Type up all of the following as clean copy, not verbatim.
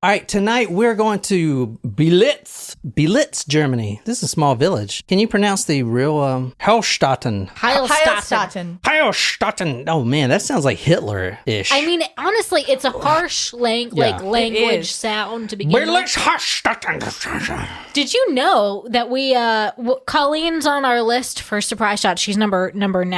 All right, tonight we're going to Belitz, Germany. This is a small village. Can you pronounce the real Heilstatten? Heilstatten. Oh man, that sounds like Hitler-ish. I mean, honestly, it's a harsh language sound to begin with. Did you know that we Colleen's on our list for surprise shot? She's number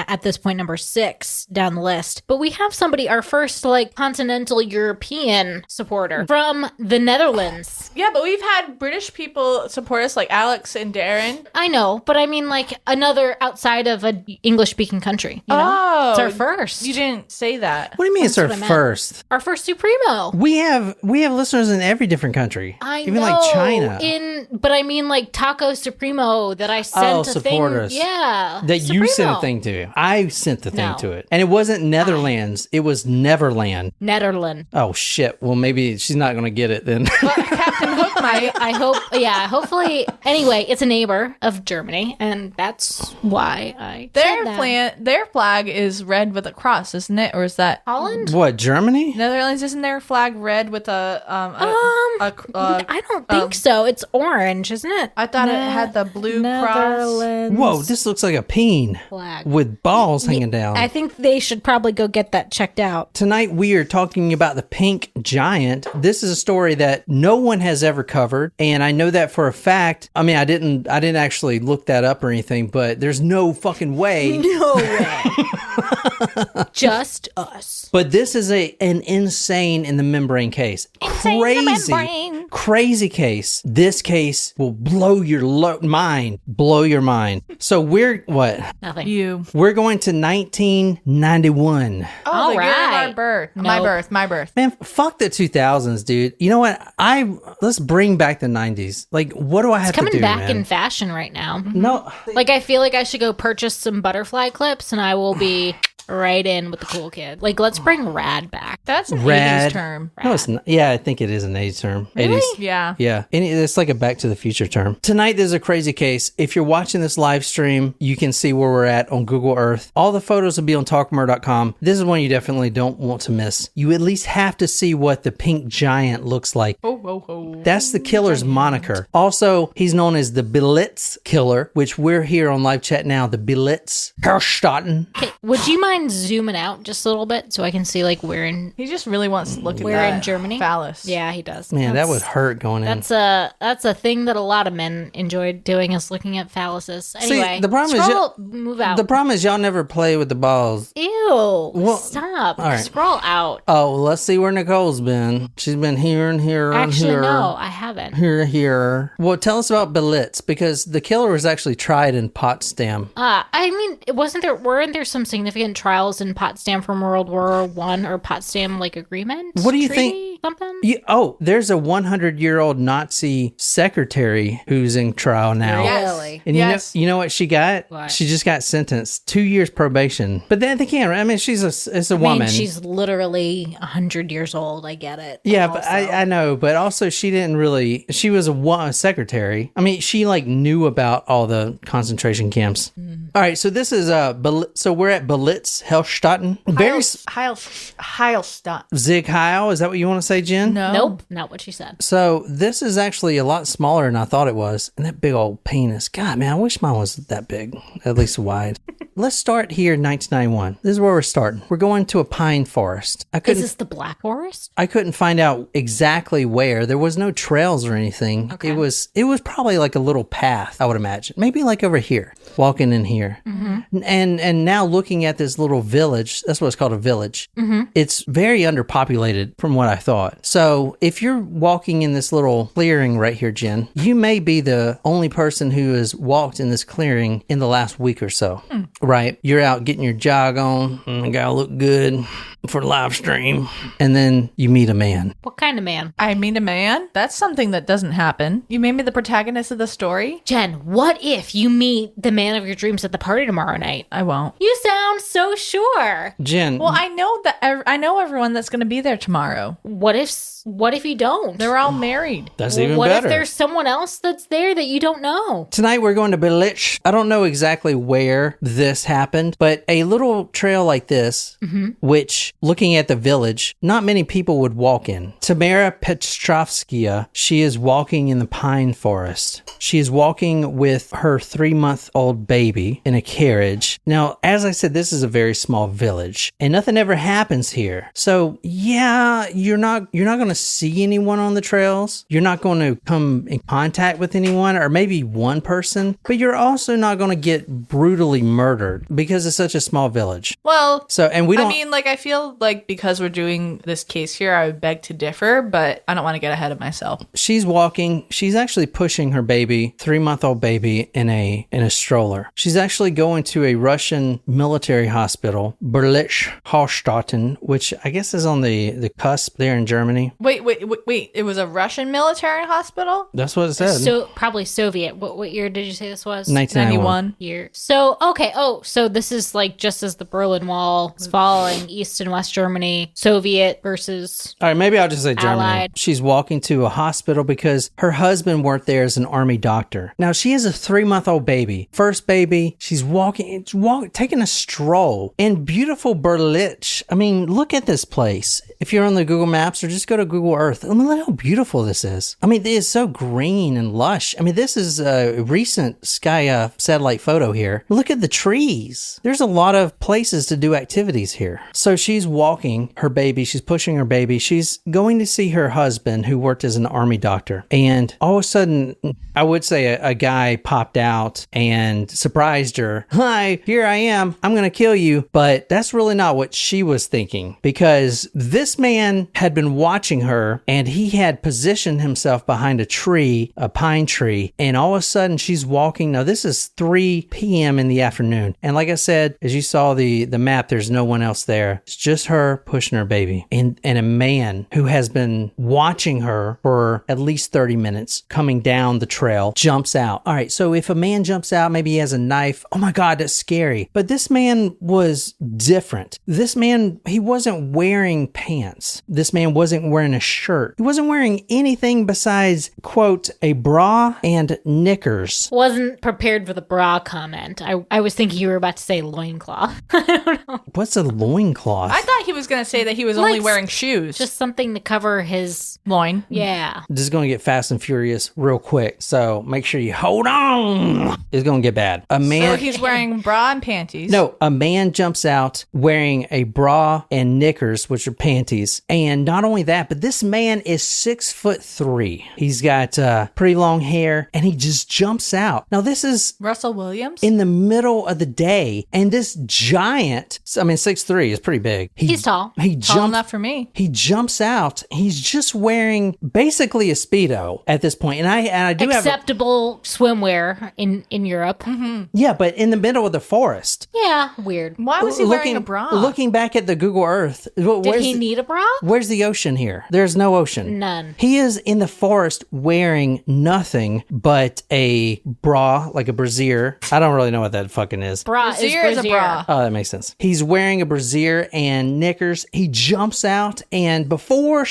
at this point number 6 down the list. But we have somebody, our first continental European supporter from the Netherlands. Yeah, but we've had British people support us, like Alex and Darren. I know, but I mean another outside of an English-speaking country. You know? Oh, it's our first. You didn't say that. What do you mean it's our first? Our first Supremo. We have listeners in every different country. Even like China. But I mean Taco Supremo that I sent a thing. Us. Yeah. That Supremo. You sent a thing to. I sent the thing to it. And it wasn't Netherlands. It was Neverland. Netherland. Oh shit. Well, maybe she's not going to get it then. Well, Captain Hook might. I hope. Yeah. Hopefully. Anyway, it's a neighbor of Germany, and that's why I said that. Their flag is red with a cross, isn't it? Or is that Holland? What, Germany? Netherlands, isn't their flag red with I don't think so. It's orange, isn't it? I thought it had the blue cross. Whoa, this looks like a peen flag with balls hanging down. I think they should probably go get that checked out. Tonight we are talking about the pink giant. This is a story that no one has ever covered, and I know that for a fact. I mean, I didn't actually look that up or anything, but there's no fucking way. No way. Just us. But this is an insane in the membrane case. Crazy case. This case will blow your mind. Blow your mind. So we're what? Nothing. We're going to 1991. Oh, the year of our birth. Nope. My birth. Man, fuck the 2000s, dude. You know what? Let's bring back the 90s. Like, what do I have to do, It's coming back man? in fashion right now. No. I feel like I should go purchase some butterfly clips, and I will be right in with the cool kid. Let's bring rad back. That's an Rad. 80s term. Rad. No, it's not. Yeah, I think it is an 80s term. Really? 80s. Yeah. Yeah. And it's like a Back to the Future term. Tonight, there's a crazy case. If you're watching this live stream, you can see where we're at on Google Earth. All the photos will be on talkmurder.com. This is one you definitely don't want to miss. You at least have to see what the pink giant looks like. That's the killer's moniker. Also, he's known as the Belitz killer, which we're here on live chat now. The Belitz Heilstatten. Okay, would you mind zooming out just a little bit so I can see we're in? He just really wants to look at we're that in Germany. phallus. Yeah, he does. Man, that would hurt going in. That's a thing that a lot of men enjoy doing, is looking at phalluses. Anyway, See, the problem move out. The problem is y'all never play with the balls. Ew! Stop. all right. Scroll out. Oh, well, let's see where Nicole's been. She's been here and here and Actually, here. no, I haven't. Here. Well, tell us about Belitz, because the killer was actually tried in Potsdam. I mean, weren't there some significant trials in Potsdam from World War I, or Potsdam agreement? What do you Treaty? think? Something? There's a 100-year-old Nazi secretary who's in trial now. Really? And you know what she got? What? She just got sentenced 2 years probation. But then they can't. I mean, it's a woman. She's literally 100 years old. I get it. Yeah, but I know. But also, she didn't really. She was a secretary. I mean, she knew about all the concentration camps. All right, so this is so we're at Belitz Heilstatten. Heilstadt. Zig Heil. Is that what you want to say, Jen? No. Nope, not what she said. So this is actually a lot smaller than I thought it was. And that big old penis. God, man, I wish mine was that big, at least wide. Let's start here in 1991. This is where we're starting. We're going to a pine forest. Is this the Black Forest? I couldn't find out exactly where. There was no trails or anything. Okay. It was probably like a little path, I would imagine. Maybe like over here, walking in here. Mm-hmm. And now looking at this little village, that's what it's called, a village. Mm-hmm. It's very underpopulated from what I thought. So if you're walking in this little clearing right here, Jen, you may be the only person who has walked in this clearing in the last week or so. Right? You're out getting your jog on, and gotta look good for the live stream, and then you meet a man. What kind of man? I meet a man? That's something that doesn't happen. You made me the protagonist of the story? Jen, what if you meet the man of your dreams at the party tomorrow night? I won't. You sound so sure. Jen. Well, I know everyone that's going to be there tomorrow. What if you don't? They're all married. That's even what better. If there's someone else that's there that you don't know? Tonight we're going to Belitz. I don't know exactly where this happened, but a little trail like this, which which, looking at the village, not many people would walk in. Tamara Petrovskaya, she is walking in the pine forest. She is walking with her 3-month-old baby in a carriage. Now, as I said, this is a very small village, and nothing ever happens here. So, yeah, you're not going to see anyone on the trails. You're not going to come in contact with anyone, or maybe one person, but you're also not going to get brutally murdered because it's such a small village. Well, so, and we don't. I mean, like, I feel like because we're doing this case here, I would beg to differ, but I don't want to get ahead of myself. She's walking. She's actually pushing her baby, 3-month-old baby, in a stroller. She's actually going to a Russian military hospital, Berlitz-Hallstatten, which I guess is on the cusp there in Germany. Wait. It was a Russian military hospital? That's what it said. So probably Soviet. What year did you say this was? 1991. Year. So, okay. Oh, so this is like just as the Berlin Wall is falling, East and West Germany, Soviet versus All right, maybe I'll just say Germany. Allied. She's walking to a hospital because her husband worked there as an army doctor. Now, she has a 3-month-old baby. First baby, she's taking a stroll in beautiful Berlitz. I mean, look at this place. If you're on the Google Maps or just go to Google Earth, I mean, look how beautiful this is. I mean, it is so green and lush. I mean, this is a recent sky satellite photo here. Look at the trees. There's a lot of places to do activities here. So she's walking her baby. She's pushing her baby. She's going to see her husband who worked as an army doctor. And all of a sudden, I would say a guy popped out and surprised her. Hi, here I am. I'm going to kill you. But that's really not what she was thinking, because this man had been watching her and he had positioned himself behind a pine tree. And all of a sudden she's walking. Now this is 3 p.m. in the afternoon. And like I said, as you saw the map, there's no one else there. It's just her pushing her baby. And a man who has been watching her for at least 30 minutes coming down the trail jumps out. All right. So if a man jumps out, maybe he has a knife. Oh my God, that's scary. But this man was different. This man, he wasn't wearing pants. This man wasn't wearing a shirt. He wasn't wearing anything besides, quote, a bra and knickers. Wasn't prepared for the bra comment. I was thinking you were about to say loincloth. I don't know. What's a loincloth? I thought he was going to say that he was only wearing shoes. Just something to cover his loin. Yeah. This is going to get fast and furious real quick. So make sure you hold on. It's going to get bad. So he's wearing bra and panties. No, a man jumps out wearing a bra and knickers, which are panties. And not only that, but this man is 6'3". He's got pretty long hair and he just jumps out. Now this is Russell Williams in the middle of the day. And this giant, 6'3" is pretty big. He's tall. Tall enough for me. He jumps out. He's just wearing basically a Speedo at this point. And I do acceptable swimwear in Europe. Mm-hmm. Yeah, but in the middle of the forest. Yeah, weird. Why was he wearing a bra? Looking back at the Google Earth. Did he need a bra? Where's the ocean here? There's no ocean. None. He is in the forest wearing nothing but a bra, like a brassiere. I don't really know what that fucking is. Brassiere is a bra. Oh, that makes sense. He's wearing a brassiere and knickers. He jumps out, and before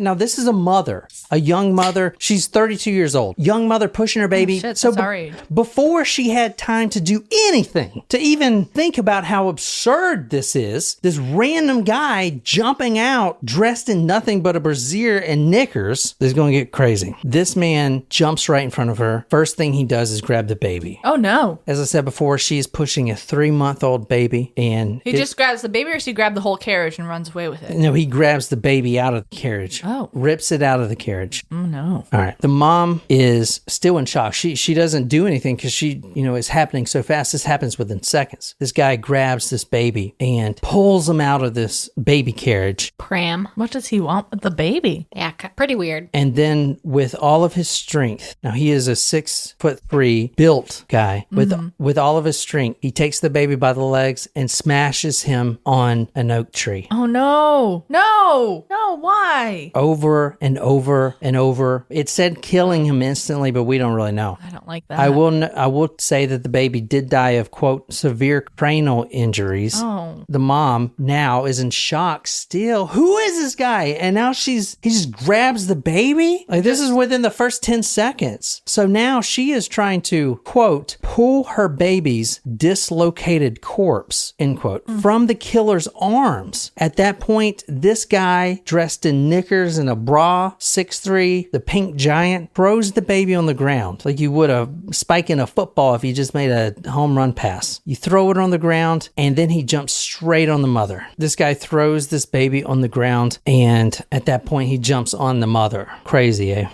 now this is a mother, a young mother. She's 32 years old. Young mother pushing her baby. Oh, shit, that's our age. Before she had time to do anything, to even think about how absurd this is, this random guy jumping out dressed in nothing but a brassiere and knickers is going to get crazy. This man jumps right in front of her. First thing he does is grab the baby. Oh no. As I said before, she's pushing a 3-month-old baby, and he just grabs the baby, or does he grab the whole carriage and runs away with it? No, he grabs the baby out of the carriage. Oh. Rips it out of the carriage. Oh no. All right. The mom is still in shock. She doesn't do anything because she, it's happening so fast. This happens within seconds. This guy grabs this baby and pulls him out of this baby carriage. Pram. What does he want with the baby? Yeah, pretty weird. And then with all of his strength, now he is a 6'3" built guy. With all of his strength, he takes the baby by the legs and smashes him on an oak tree. Oh no. No, why? Over and over and over. It said killing him instantly, but we don't really know. I don't like that. I will say that the baby did die of, quote, severe cranial injuries. Oh. The mom now is in shock still. Who is this guy? And now he just grabs the baby? Like, this is within the first 10 seconds. So now she is trying to, quote, pull her baby's dislocated corpse, end quote, from the killer's arm. arms. At that point, this guy dressed in knickers and a bra, 6'3", the pink giant, throws the baby on the ground like you would a spike in a football if you just made a home run pass. You throw it on the ground, and then he jumps straight on the mother. This guy throws this baby on the ground, and at that point, he jumps on the mother. Crazy, eh?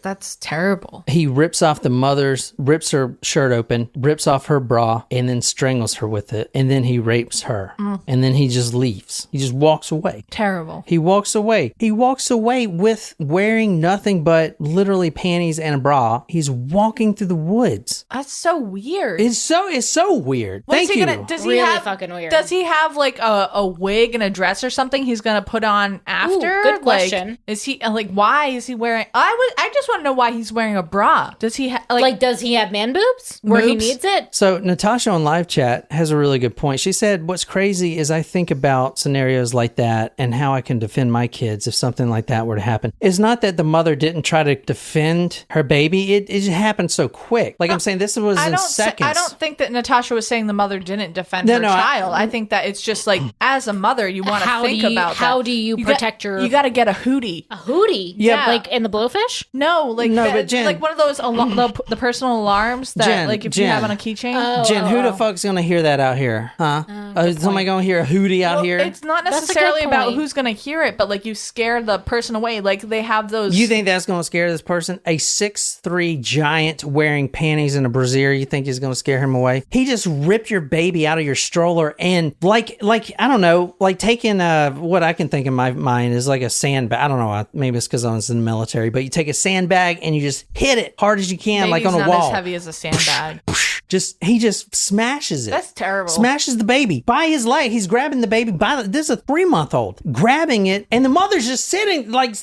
That's terrible. He rips her shirt open, rips off her bra, and then strangles her with it. And then he rapes her. And then he just leaves. He just walks away. Terrible. He walks away. He walks away with wearing nothing but literally panties and a bra. He's walking through the woods. That's so weird. It's so weird. Thank you. Fucking weird. Does he have like a wig and a dress or something he's gonna put on after? Ooh, good question. Like, is he why is he wearing? I just want to know why he's wearing a bra. Does he does he have man boobs where he needs it? So Natasha on live chat has a really good point. She said, what's crazy is I think about scenarios like that and how I can defend my kids if something like that were to happen. It's not that the mother didn't try to defend her baby. It just happened so quick. Like I'm saying, this was in seconds. I don't think that Natasha was saying the mother didn't defend her child. I think that it's just like, as a mother, you want to think about that. How do you protect your... You got to get a hootie. A hootie? Yeah. Like in the Blowfish? No, but Jen, like one of those the personal alarms that Jen, like if you have on a keychain. Jen, who the fuck's gonna hear that out here? Huh? Is somebody gonna hear a hootie out here? It's not necessarily about who's gonna hear it, but like you scare the person away. Like they have those. You think that's gonna scare this person? A 6'3" giant wearing panties and a brassiere, you think is gonna scare him away? He just ripped your baby out of your stroller and like I don't know, like taking what I can think in my mind is like a sandbag. I don't know, maybe it's because I was in the military, but you take a sandbag and you just hit it hard as you can, like on a wall. Not as heavy as a sandbag. He just smashes it. That's terrible. Smashes the baby by his leg. He's grabbing the baby this is a 3-month-old grabbing it, and the mother's just sitting like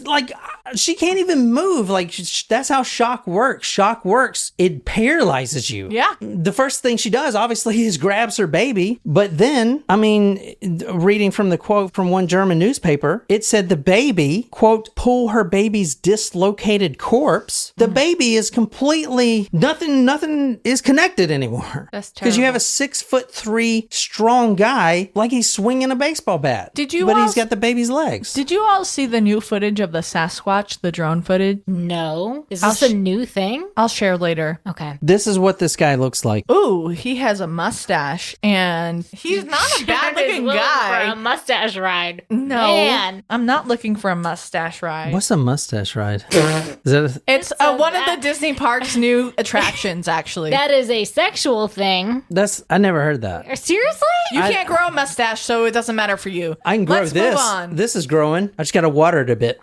she can't even move. Like that's how shock works. Shock works. It paralyzes you. Yeah. The first thing she does, obviously, is grabs her baby. But then, I mean, reading from the quote from one German newspaper, it said the baby, quote, pull her baby's dislocated corpse. The baby is completely nothing is connected anymore. That's terrible. Because you have a 6'3" strong guy, like he's swinging a baseball bat. But he's got the baby's legs. Did you all see the new footage of the Sasquatch, the drone footage? No. Is this a new thing? I'll share later. Okay. This is what this guy looks like. Ooh, he has a mustache, and he's not a bad looking guy. For a mustache ride. No, Man. I'm not looking for a mustache ride. What's a mustache ride? It's one of the Disney parks' new attractions, actually. That is a sexual thing. I never heard that. Seriously? You can't grow a mustache, so it doesn't matter for you. I can grow this. Move on. This is growing. I just got to water it a bit.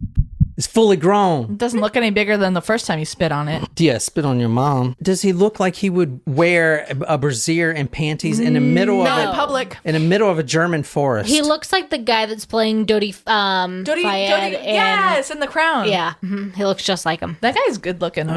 It's fully grown. It doesn't look any bigger than the first time you spit on it. Yeah, spit on your mom. Does he look like he would wear a brassiere and panties in the middle of in public? In the middle of a German forest. He looks like the guy that's playing Dodi Fayed. Yes, in The Crown. Yeah, he looks just like him. That guy's good looking.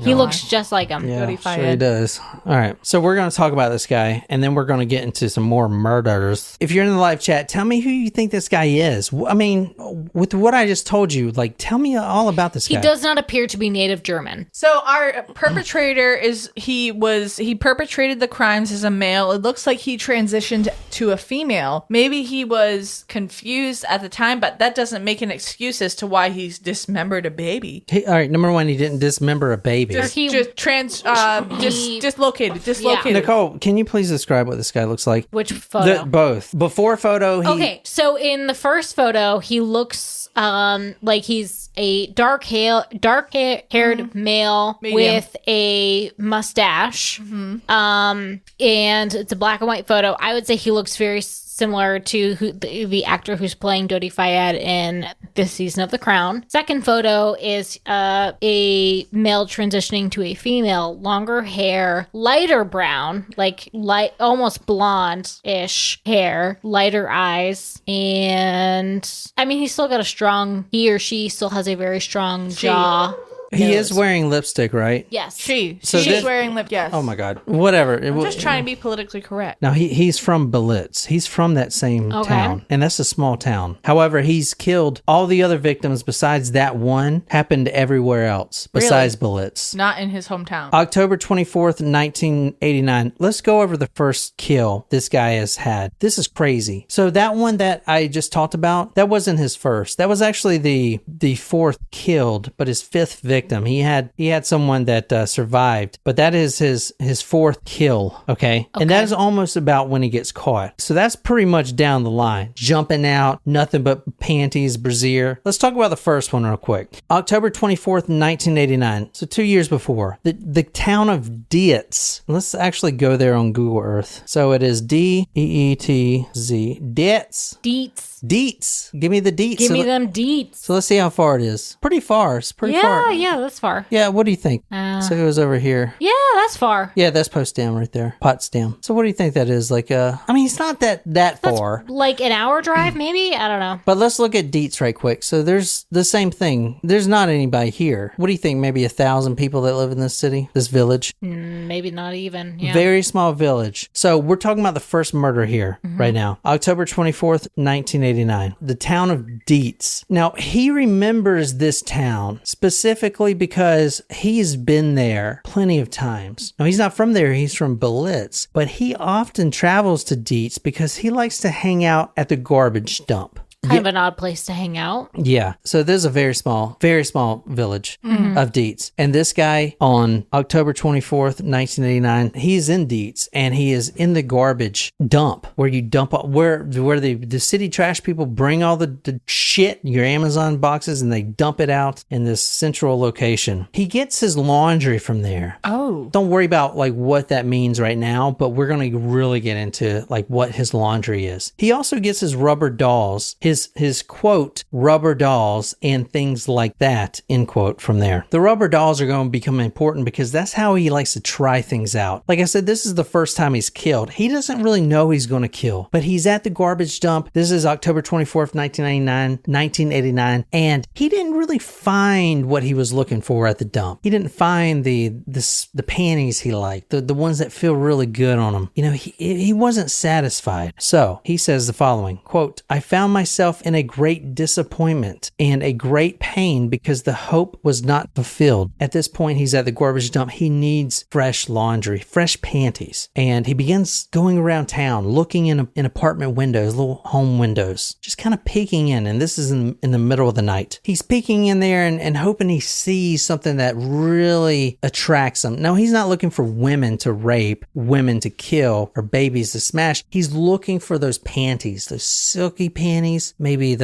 He looks just like him. Yeah, sure he does. All right, so we're going to talk about this guy, and then we're going to get into some more murders. If you're in the live chat, tell me who you think this guy is. I mean, with what I just told you, like, tell me all about this guy. He does not appear to be native German. So our perpetrator he perpetrated the crimes as a male. It looks like he transitioned to a female. Maybe he was confused at the time, but that doesn't make an excuse as to why he's dismembered a baby. All right, number one, he didn't dismember a baby. Dislocated. Yeah. Nicole, can you please describe what this guy looks like? Which photo? Both. Before photo, Okay, so in the first photo, he looks like he's a dark-haired male with a mustache. And it's a black and white photo. I would say he looks very similar to the actor who's playing Dodi Fayed in this season of The Crown. Second photo is a male transitioning to a female, longer hair, lighter brown, like light, almost blonde-ish hair, lighter eyes, and I mean he or she still has a very strong jaw. He is wearing lipstick, right? Yes. She's wearing lip. Yes. Oh my God. Whatever. I'm just trying to be politically correct. Now, he's from Belitz. He's from that same town, and that's a small town. However, he's killed all the other victims besides that one, happened everywhere else besides Belitz. Not in his hometown. October 24th, 1989. Let's go over the first kill this guy has had. This is crazy. So that one that I just talked about, that wasn't his first. That was actually the fourth killed, but his fifth victim. He had someone that survived, but that is his fourth kill, okay? And that is almost about when he gets caught. So that's pretty much down the line. Jumping out, nothing but panties, brassiere. Let's talk about the first one real quick. October 24th, 1989. So 2 years before. The town of Dietz. Let's actually go there on Google Earth. So it is D-E-E-T-Z. Dietz. Deets. Give me the deets. Give me them deets. So let's see how far it is. Pretty far. It's pretty far. Yeah, that's far. Yeah, what do you think? So it goes over here. Yeah, that's far. Yeah, that's Potsdam right there. Potsdam. So what do you think that is? Like, I mean, it's not that far. Like an hour drive, maybe? I don't know. But let's look at Dietz right quick. So there's the same thing. There's not anybody here. What do you think? Maybe 1,000 people that live in this city, this village? Maybe not even. Yeah. Very small village. So we're talking about the first murder here right now. October 24th, 1989. The town of Dietz. Now, he remembers this town specifically because he's been there plenty of times. Now, he's not from there. He's from Belitz. But he often travels to Dietz because he likes to hang out at the garbage dump. Kind of an odd place to hang out. Yeah. So there's a very small village of Dietz. And this guy on October 24th, 1989, he's in Dietz and he is in the garbage dump where you dump, where the city trash people bring all the shit, your Amazon boxes, and they dump it out in this central location. He gets his laundry from there. Oh. Don't worry about like what that means right now, but we're going to really get into like what his laundry is. He also gets his rubber dolls, his quote, rubber dolls and things like that, end quote, from there. The rubber dolls are going to become important because that's how he likes to try things out. Like I said, this is the first time he's killed. He doesn't really know he's going to kill, but he's at the garbage dump. This is October 24th, 1989, and he didn't really find what he was looking for at the dump. He didn't find the panties he liked, the ones that feel really good on him. You know, he wasn't satisfied. So he says the following, quote, I found myself in a great disappointment and a great pain because the hope was not fulfilled. At this point, he's at the garbage dump. He needs fresh laundry, fresh panties. And he begins going around town, looking in apartment windows, little home windows, just kind of peeking in. And this is in the middle of the night. He's peeking in there and hoping he sees something that really attracts him. Now, he's not looking for women to rape, women to kill, or babies to smash. He's looking for those panties, those silky panties, maybe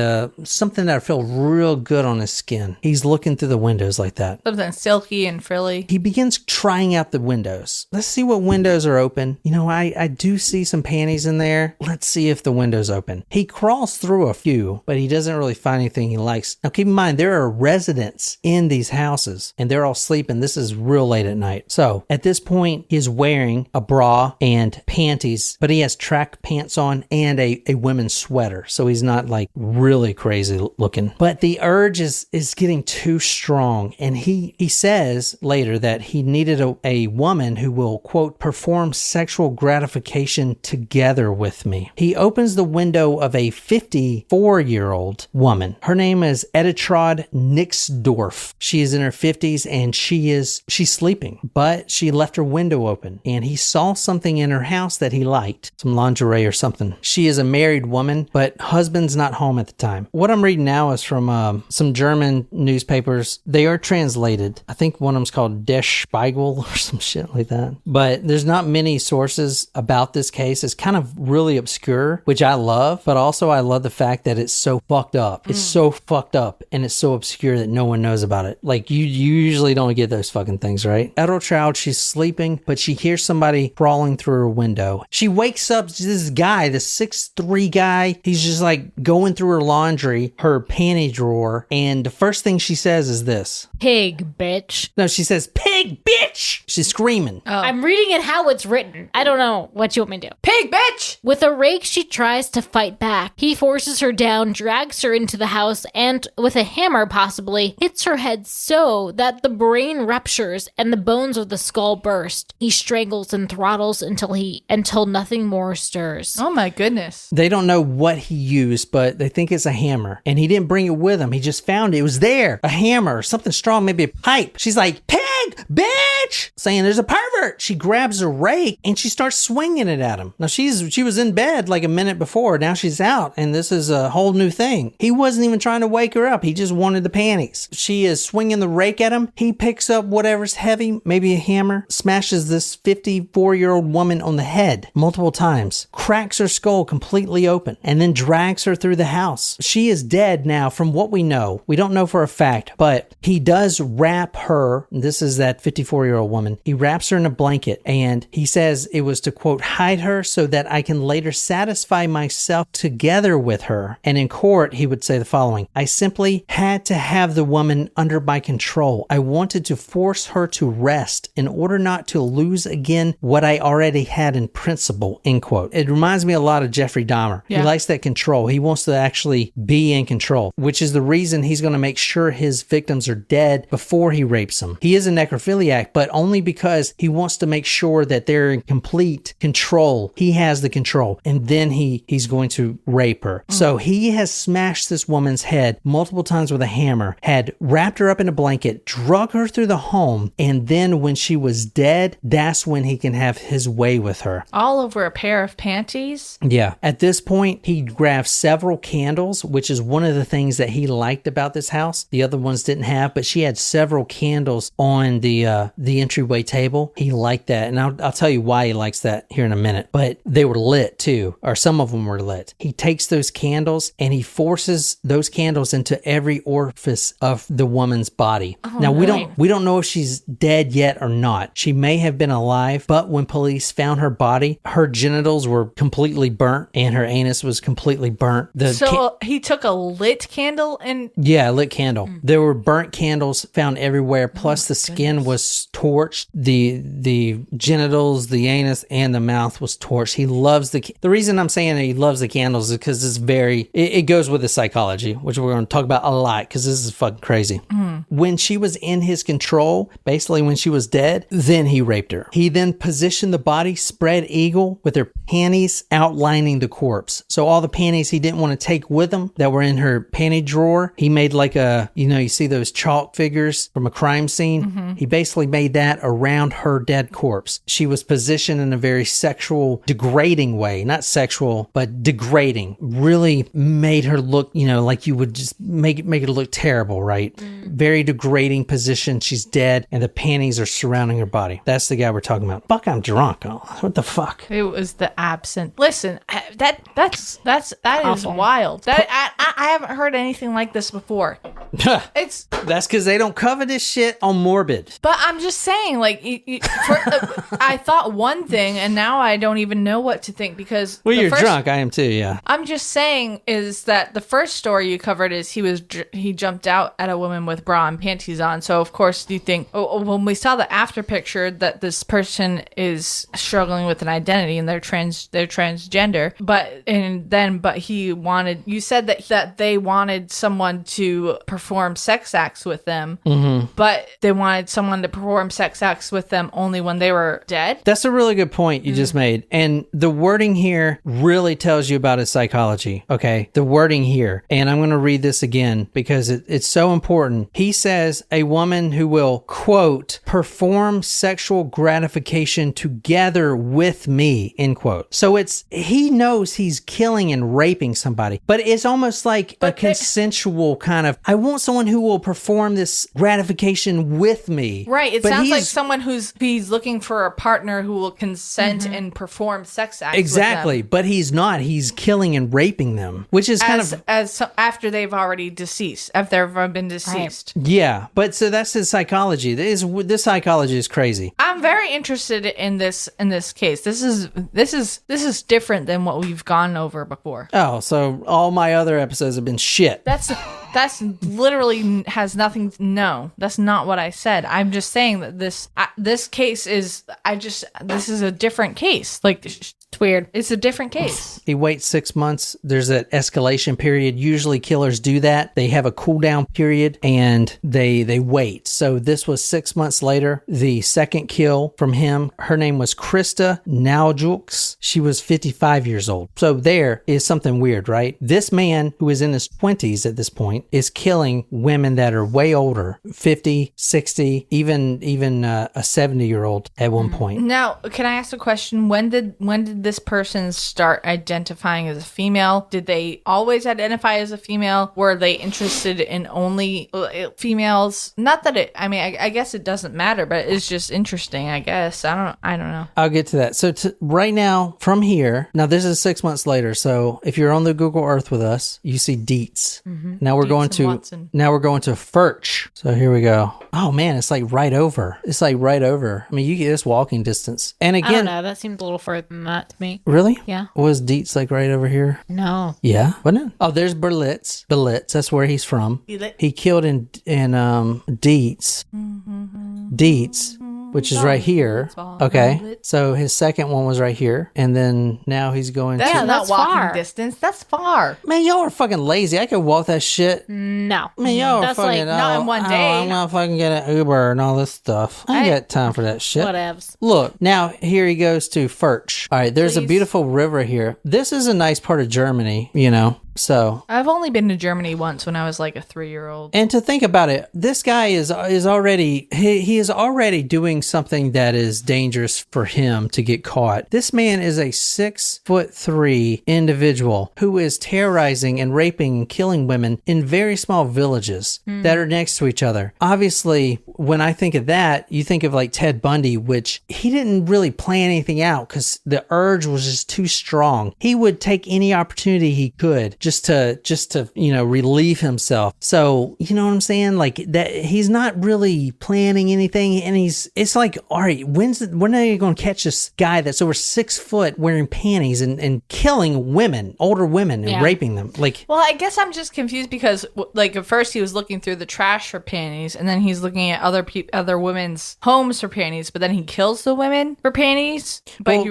something that feel real good on his skin. He's looking through the windows like that. Something silky and frilly. He begins trying out the windows. Let's see what windows are open. You know, I do see some panties in there. Let's see if the window's open. He crawls through a few, but he doesn't really find anything he likes. Now, keep in mind, there are residents in these houses, and they're all sleeping. This is real late at night. So, at this point, he's wearing a bra and panties, but he has track pants on and a women's sweater. So, he's not like really crazy looking, but the urge is getting too strong. And he says later that he needed a woman who will, quote, perform sexual gratification together with me. He opens the window of a 54-year-old woman. Her name is Editrod Nixdorf. She is in her 50s and she's sleeping, but she left her window open and he saw something in her house that he liked, some lingerie or something. She is a married woman, but husband's not home at the time. What I'm reading now is from some German newspapers. They are translated. I think one of them's called Der Spiegel or some shit like that. But there's not many sources about this case. It's kind of really obscure, which I love, but also I love the fact that it's so fucked up. It's so fucked up and it's so obscure that no one knows about it. Like you usually don't get those fucking things, right? Edeltraud, she's sleeping, but she hears somebody crawling through her window. She wakes up to this guy, this 6'3" guy. He's just like going through her laundry, her panty drawer, and the first thing she says is this. Pig, bitch. No, she says, pig, bitch! bitch! She's screaming. Oh. I'm reading it how it's written. I don't know what you want me to do. Pig bitch! With a rake, she tries to fight back. He forces her down, drags her into the house, and with a hammer possibly, hits her head so that the brain ruptures and the bones of the skull burst. He strangles and throttles until nothing more stirs. Oh my goodness. They don't know what he used, but they think it's a hammer. And he didn't bring it with him. He just found it. It was there. A hammer, something strong, maybe a pipe. She's like, pig, bitch! Saying there's a pervert. She grabs a rake and she starts swinging it at him. Now she was in bed like a minute before. Now she's out and this is a whole new thing. He wasn't even trying to wake her up. He just wanted the panties. She is swinging the rake at him. He picks up whatever's heavy, maybe a hammer, smashes this 54-year-old woman on the head multiple times, cracks her skull completely open, and then drags her through the house. She is dead now from what we know. We don't know for a fact, but he does wrap her. This is that 54-year-old woman. He wraps her in a blanket and he says it was to, quote, hide her so that I can later satisfy myself together with her. And in court, he would say the following: I simply had to have the woman under my control. I wanted to force her to rest in order not to lose again what I already had in principle, end quote. It reminds me a lot of Jeffrey Dahmer. Yeah. He likes that control. He wants to actually be in control, which is the reason he's going to make sure his victims are dead before he rapes them. He is a necrophiliac, but only because he wants to make sure that they're in complete control. He has the control, and then he's going to rape her. So he has smashed this woman's head multiple times with a hammer, had wrapped her up in a blanket, drug her through the home, and then when she was dead, that's when he can have his way with her. All over a pair of panties? Yeah. At this point, he grabs several candles, which is one of the things that he liked about this house. The other ones didn't have, but she had several candles on the entryway table. He liked that, and I'll tell you why he likes that here in a minute. But they were lit too, or some of them were lit. He takes those candles and he forces those candles into every orifice of the woman's body. Now we don't know if she's dead yet or not. She may have been alive, but when police found her body, her genitals were completely burnt and her anus was completely burnt. He took a lit candle and... Yeah, a lit candle. There were burnt candles found everywhere, plus the skin was torched. The genitals, the anus, and the mouth was torched. He loves the reason I'm saying that he loves the candles is because it goes with the psychology, which we're going to talk about a lot because this is fucking crazy. When she was in his control, basically when she was dead, then he raped her. He then positioned the body spread eagle with her panties outlining the corpse. So all the panties he didn't want to take with him that were in her panty drawer, he made like you see those chalk figures from a crime scene? He basically made that around her dead corpse. She was positioned in a very sexual, degrading way. Not sexual, but degrading. Really made her look, like you would just make it look terrible, right? Very degrading position. She's dead and the panties are surrounding her body. That's the guy we're talking about. Fuck, I'm drunk. Oh, what the fuck? It was the absinthe. Listen, that is wild. I haven't heard anything like this before. That's because they don't cover this shit on Morbid. But I'm just saying, like, I thought one thing, and now I don't even know what to think because... Well, you're drunk. I am too, yeah. I'm just saying is that the first story you covered is he jumped out at a woman with bra and panties on. So, of course, you think, when we saw the after picture that this person is struggling with an identity and they're transgender. But you said that they wanted someone to perform sex acts with them, but they wanted someone to perform sex acts with them only when they were dead. That's a really good point you just made. And the wording here really tells you about his psychology. Okay. The wording here. And I'm going to read this again because it's so important. He says a woman who will, quote, perform sexual gratification together with me, end quote. So he knows he's killing and raping somebody, but it's almost like a consensual kind of, I want someone who will perform this gratification with me. Right. It sounds like someone he's looking for a partner who will consent and perform sex acts exactly, with them. But he's not. He's killing and raping them, which is after they've already deceased, after they've been deceased. Right. Yeah, but so that's his psychology. This psychology is crazy. I'm very interested in this case. This is different than what we've gone over before. Oh, so all my other episodes have been shit. That's literally has nothing. No, that's not what I said. I'm just saying that this case is. This is a different case. Like, it's weird. It's a different case. He waits 6 months. There's an escalation period. Usually killers do that. They have a cool down period and they wait. So this was 6 months later. The second kill from him, her name was Krista Naujux. She was 55 years old. So there is something weird, right? This man who is in his 20s at this point is killing women that are way older, 50, 60, even a 70-year-old at one point. Now, can I ask a question? When did this person start identifying as a female? Did they always identify as a female? Were they interested in only females? Not that I guess it doesn't matter, but it's just interesting, I guess. I don't know. I'll get to that. So right now, from here, now this is 6 months later. So if you're on the Google Earth with us, you see Dietz. Mm-hmm. Now we're going to Furch. So here we go. Oh man, it's like right over. I mean, you get this walking distance. And again, I don't know. That seems a little further than that to me. Really? Yeah. Was Dietz like right over here? No. Yeah, wasn't it? Oh, there's Berlitz. That's where he's from. He killed in Dietz. Dietz, which is right here. Okay. So his second one was right here. And then now he's going That's to... not walking far. distance. That's far. Man, y'all are fucking lazy. I could walk that shit. No. Man, y'all are That's fucking... like not in one day. I'm not fucking get an Uber and all this stuff. I ain't got time for that shit. Whatevs. Look, now here he goes to Furch. All right, there's a beautiful river here. This is a nice part of Germany, you know. So I've only been to Germany once when I was like a 3-year-old. And to think about it, this guy is already he is already doing something that is dangerous for him to get caught. This man is a 6'3" individual who is terrorizing and raping and killing women in very small villages that are next to each other. Obviously, when I think of that, you think of like Ted Bundy, which he didn't really plan anything out because the urge was just too strong. He would take any opportunity he could just to relieve himself. So you know what I'm saying? Like that, he's not really planning anything, and it's like, all right, when are you going to catch this guy that's over 6 foot wearing panties and killing women, older women, and raping them? Like, well, I guess I'm just confused because like at first he was looking through the trash for panties, and then he's looking at other women's homes for panties, but then he kills the women for panties, but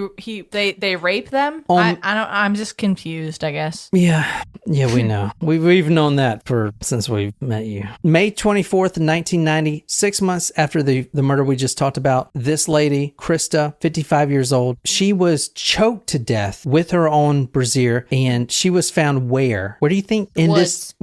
they rape them. I'm just confused, I guess. Yeah, we know. We've known that since we've met you. May 24th, 1990, 6 months after the murder we just talked about, this lady, Krista, 55 years old, she was choked to death with her own brassiere, and she was found where? Where do you think? In woods.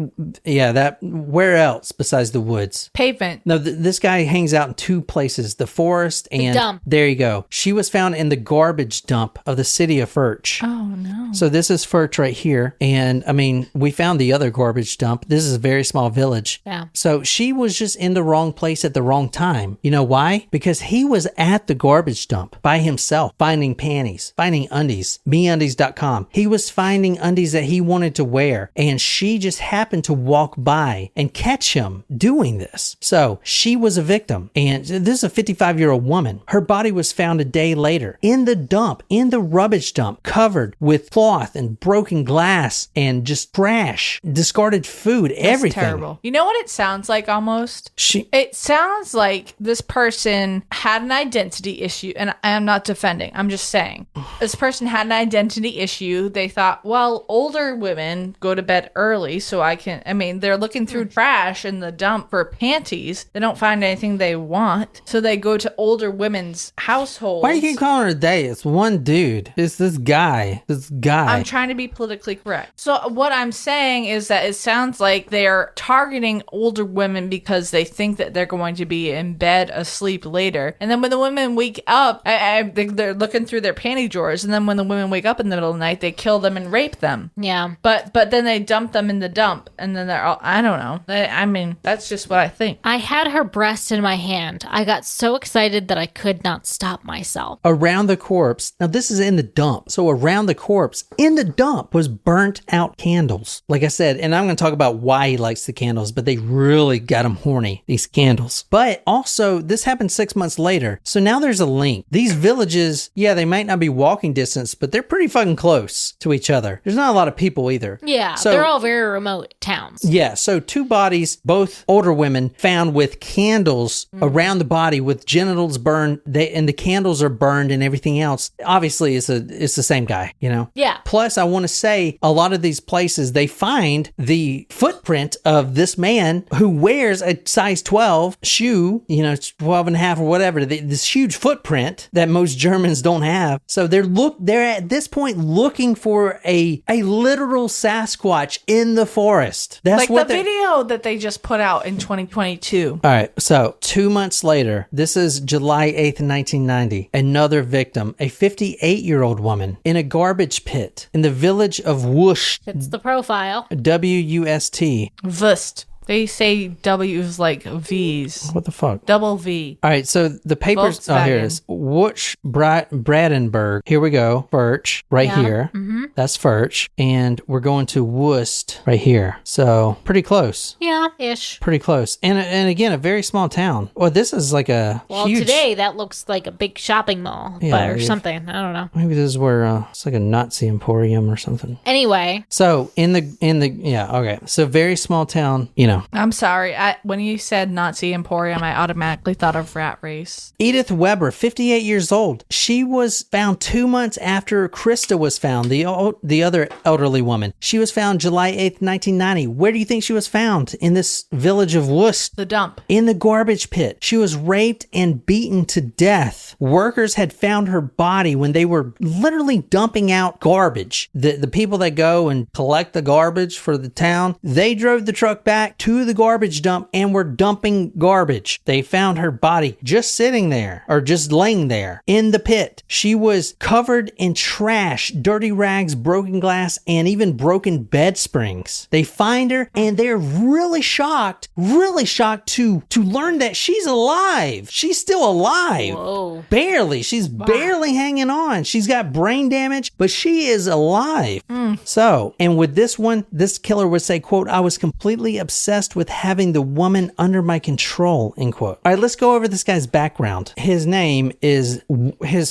Where else besides the woods? Pavement. No, this guy hangs out in two places, the forest and... The dump. There you go. She was found in the garbage dump of the city of Furch. Oh, no. So this is Furch right here, and I mean, we found the other garbage dump. This is a very small village. Yeah. So she was just in the wrong place at the wrong time. You know why? Because he was at the garbage dump by himself, finding panties, finding undies, MeUndies.com. He was finding undies that he wanted to wear, and she just happened to walk by and catch him doing this. So she was a victim, and this is a 55-year-old woman. Her body was found a day later in the dump, in the rubbish dump, covered with cloth and broken glass and just trash, discarded food, everything. Terrible. You know what it sounds like almost? It sounds like this person had an identity issue, and I am not defending. I'm just saying. This person had an identity issue. They thought, well, older women go to bed early, so they're looking through trash in the dump for panties. They don't find anything they want, so they go to older women's households. Why do you keep calling her they? It's one dude. It's this guy. I'm trying to be politically correct. So what I'm saying is that it sounds like they're targeting older women because they think that they're going to be in bed asleep later. And then when the women wake up, they're looking through their panty drawers. And then when the women wake up in the middle of the night, they kill them and rape them. Yeah. But then they dump them in the dump. And then they're all, I don't know. That's just what I think. I had her breast in my hand. I got so excited that I could not stop myself. Around the corpse, now this is in the dump. So around the corpse, in the dump, was burnt out out candles. Like I said, and I'm going to talk about why he likes the candles, but they really got him horny, these candles. But also, this happened 6 months later. So now there's a link. These villages, yeah, they might not be walking distance, but they're pretty fucking close to each other. There's not a lot of people either. Yeah, so, they're all very remote towns. Yeah, so 2 bodies, both older women, found with candles around the body with genitals burned, and the candles are burned and everything else. Obviously, it's the same guy, you know? Yeah. Plus, I want to say a lot of these places, they find the footprint of this man who wears a size 12 shoe, 12 and a half or whatever, this huge footprint that most Germans don't have. So they're at this point looking for a literal Sasquatch in the forest. That's like what the video that they just put out in 2022. All right, so 2 months later, this is July 8th, 1990, another victim, a 58-year-old woman in a garbage pit in the village of Wust. It's the profile. W-U-S-T. Wust. They say W's like V's. What the fuck? Double V. All right, so the papers... Volkswagen. Oh, here it is. Wutsch Bradenburg. Here we go. Furch, right here. Mm-hmm. That's Furch. And we're going to Wust right here. So, pretty close. Yeah, ish. Pretty close. And again, a very small town. Well, this is like a huge... today that looks like a big shopping mall or something. I don't know. Maybe this is where it's like a Nazi emporium or something. Anyway. So, okay. So, very small town, I'm sorry. When you said Nazi Emporium, I automatically thought of Rat Race. Edith Weber, 58 years old. She was found 2 months after Krista was found, the other elderly woman. She was found July 8th, 1990. Where do you think she was found? In this village of Wust. The dump. In the garbage pit. She was raped and beaten to death. Workers had found her body when they were literally dumping out garbage. The people that go and collect the garbage for the town, they drove the truck back to the garbage dump and were dumping garbage. They found her body just sitting there, or just laying there in the pit. She was covered in trash, dirty rags, broken glass, and even broken bed springs. They find her and they're really shocked to learn that she's alive. She's still alive. Whoa. Barely. She's barely hanging on. She's got brain damage, but she is alive. So, and with this one, this killer would say, quote, "I was completely obsessed with having the woman under my control," end quote. All right, let's go over this guy's background. His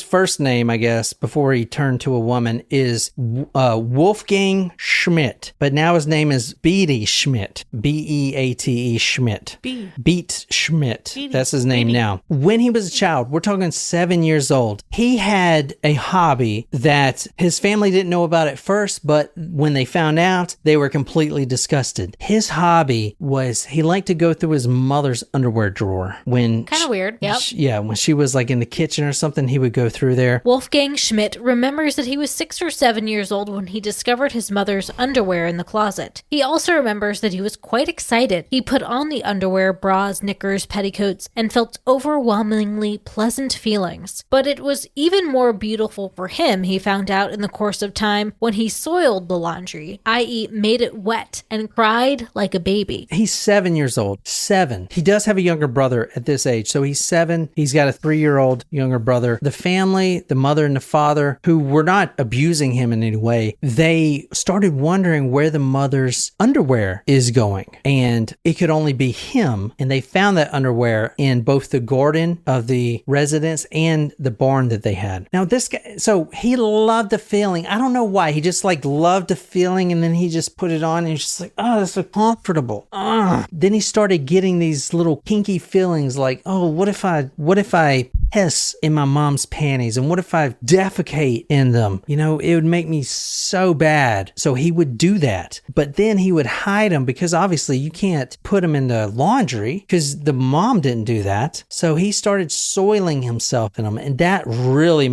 first name, I guess, before he turned to a woman, is Wolfgang Schmidt. But now his name is Beate Schmidt. B-E-A-T-E Schmidt. Beate Schmidt. That's his name now. When he was a child, we're talking 7 years old, he had a hobby that his family didn't know about at first, but when they found out, they were completely disgusted. His hobby was he liked to go through his mother's underwear drawer. Kind of weird. Yep. When she was like in the kitchen or something, he would go through there. Wolfgang Schmidt remembers that he was 6 or 7 years old when he discovered his mother's underwear in the closet. He also remembers that he was quite excited. He put on the underwear, bras, knickers, petticoats, and felt overwhelmingly pleasant feelings. But it was even more beautiful for him, he found out in the course of time, when he soiled the laundry, i.e. made it wet, and cried like a baby. He's 7 years old. 7. He does have a younger brother at this age. So he's 7. He's got a 3-year-old younger brother. The family, the mother and the father, who were not abusing him in any way, they started wondering where the mother's underwear is going. And it could only be him. And they found that underwear in both the garden of the residence and the barn that they had. Now this guy, so he loved the feeling. I don't know why. He just loved the feeling, and then he just put it on and he's just like, oh, that's so comfortable. Then he started getting these little kinky feelings like, oh, what if I piss in my mom's panties, and what if I defecate in them? It would make me so bad. So he would do that, but then he would hide them, because obviously you can't put them in the laundry because the mom didn't do that. So he started soiling himself in them, and that really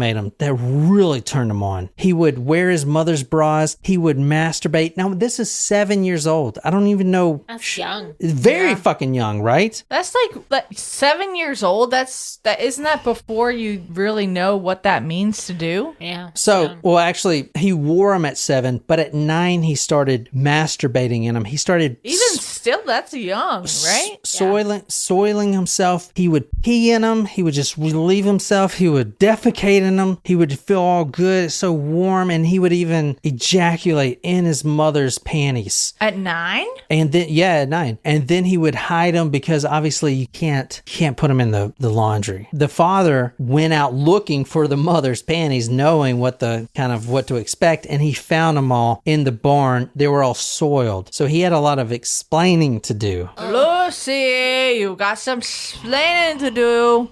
turned him on. He would wear his mother's bras. He would masturbate. Now this is 7 years old. I don't even know. That's young. Very fucking young, right? That's like 7 years old. Isn't that before you really know what that means to do? Yeah. So, well, actually, he wore them at 7, but at 9, he started masturbating in them. He started... Even still, that's young, right? Soiling himself. He would pee in them. He would just relieve himself. He would defecate in them. He would feel all good. It's so warm. And he would even ejaculate in his mother's panties. At 9? And then, at 9. And then he would hide them because obviously you can't put them in the laundry. The father went out looking for the mother's panties, knowing what to expect. And he found them all in the barn. They were all soiled. So he had a lot of explaining to do. Lucy, you got some explaining to do.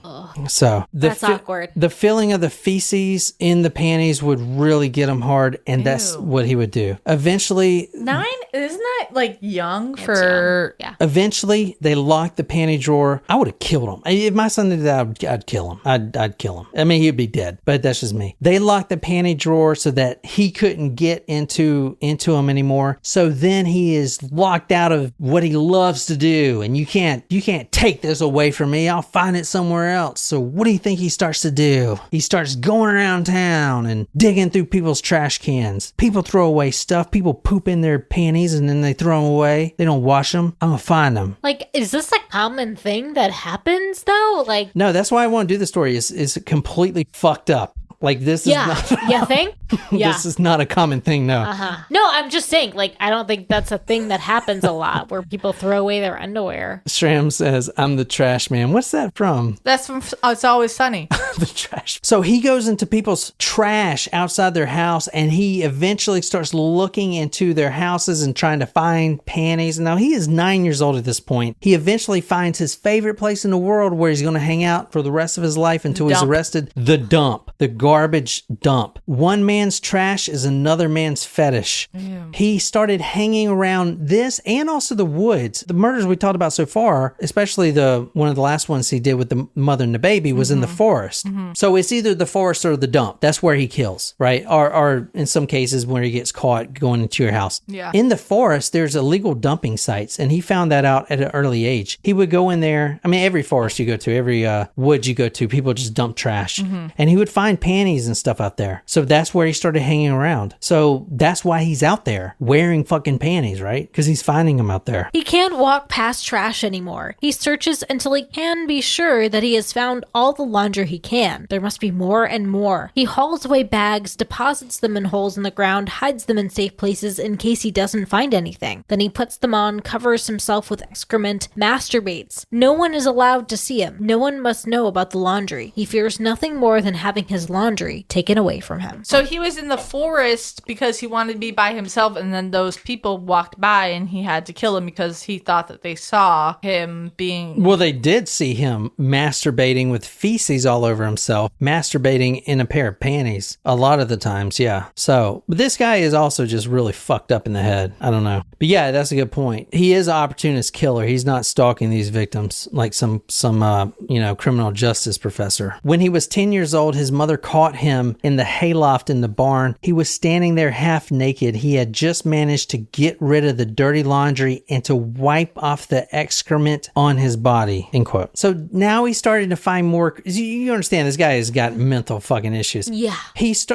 So that's awkward. The feeling of the feces in the panties would really get him hard, and that's what he would do. Eventually, 9, isn't that like young for? Young. Yeah. Eventually, they locked the panty drawer. I would have killed him. If my son did that, I'd kill him. I'd kill him. I mean, he'd be dead, but that's just me. They locked the panty drawer so that he couldn't get into him anymore. So then he is locked out of what he loves to do, and you can't take this away from me. I'll find it somewhere else. So what do you think he starts to do? He starts going around town and digging through people's trash cans. People throw away stuff. People poop in their panties and then they throw them away. They don't wash them. I'm gonna find them. Like, is this a common thing that happens though? Like, no, that's why I want to do the story. Is completely fucked up. Like, this is not... You think? Yeah. This is not a common thing, no. No, I'm just saying, like, I don't think that's a thing that happens a lot, where people throw away their underwear. Shram says, I'm the trash man. What's that from? That's from It's Always Sunny. The trash. So he goes into people's trash outside their house, and he eventually starts looking into their houses and trying to find panties. Now, he is 9 years old at this point. He eventually finds his favorite place in the world where he's going to hang out for the rest of his life until he's arrested. The dump. The garbage dump. One man's trash is another man's fetish. Ew. He started hanging around this and also the woods. The murders we talked about so far, especially one of the last ones he did with the mother and the baby, was in the forest. So it's either the forest or the dump. That's where he kills, right? Or in some cases where he gets caught going into your house. Yeah. In the forest, there's illegal dumping sites, and he found that out at an early age. He would go in there. I mean, every forest you go to, every woods you go to, people just dump trash. And he would find panties and stuff out there. So that's where he started hanging around. So that's why he's out there wearing fucking panties, right? Because he's finding them out there. He can't walk past trash anymore. He searches until he can be sure that he has found all the laundry he can. There must be more and more. He hauls away bags, deposits them in holes in the ground, hides them in safe places in case he doesn't find anything. Then he puts them on, covers himself with excrement, masturbates. No one is allowed to see him. No one must know about the laundry. He fears nothing more than having his laundry taken away from him. So he was in the forest because he wanted to be by himself, and then those people walked by and he had to kill him because he thought that they saw him being... Well, they did see him masturbating with feces all over himself, masturbating in a pair of panties a lot of the times, yeah. So, but this guy is also just really fucked up in the head. I don't know. But yeah, that's a good point. He is an opportunist killer. He's not stalking these victims like some criminal justice professor. When he was 10 years old, his mother caught him in the hayloft in the barn. He was standing there half naked. He had just managed to get rid of the dirty laundry and to wipe off the excrement on his body, end quote. So now he's starting to find more. You understand, this guy has got mental fucking issues. Yeah.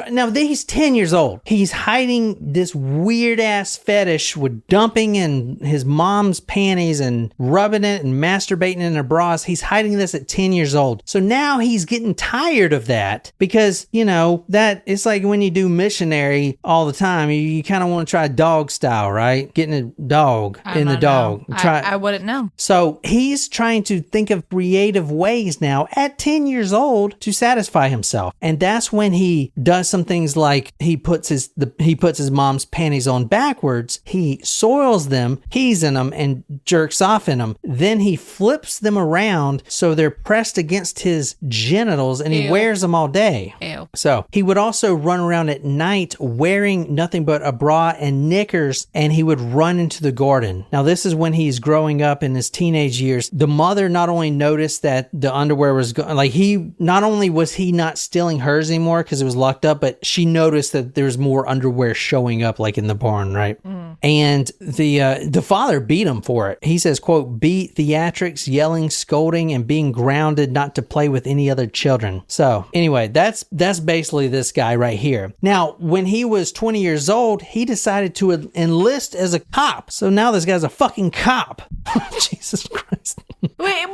Now he's 10 years old. He's hiding this weird ass fetish with dumping in his mom's panties and rubbing it and masturbating in her bras. He's hiding this at 10 years old. So now he's getting tired of that because, that it's like when you do missionary all the time, you kind of want to try dog style, right? Getting a dog in the dog. I wouldn't know. So he's trying to think of creative ways now at 10 years old to satisfy himself. And that's when he does some things like he puts his mom's panties on backwards. He soils them, pees in them, and jerks off in them. Then he flips them around so they're pressed against his genitals and he wears them all day. Ew. So he would also run around at night wearing nothing but a bra and knickers, and he would run into the garden. Now, this is when he's growing up in his teenage years. The mother not only noticed that the underwear was not only was he not stealing hers anymore because it was locked up, but she noticed that there's more underwear showing up like in the barn, right? And the father beat him for it. He says, quote, beat, theatrics, yelling, scolding, and being grounded not to play with any other children. So anyway, that's basically this guy right here. Now, when he was 20 years old, he decided to enlist as a cop. So now this guy's a fucking cop. Jesus Christ. Wait.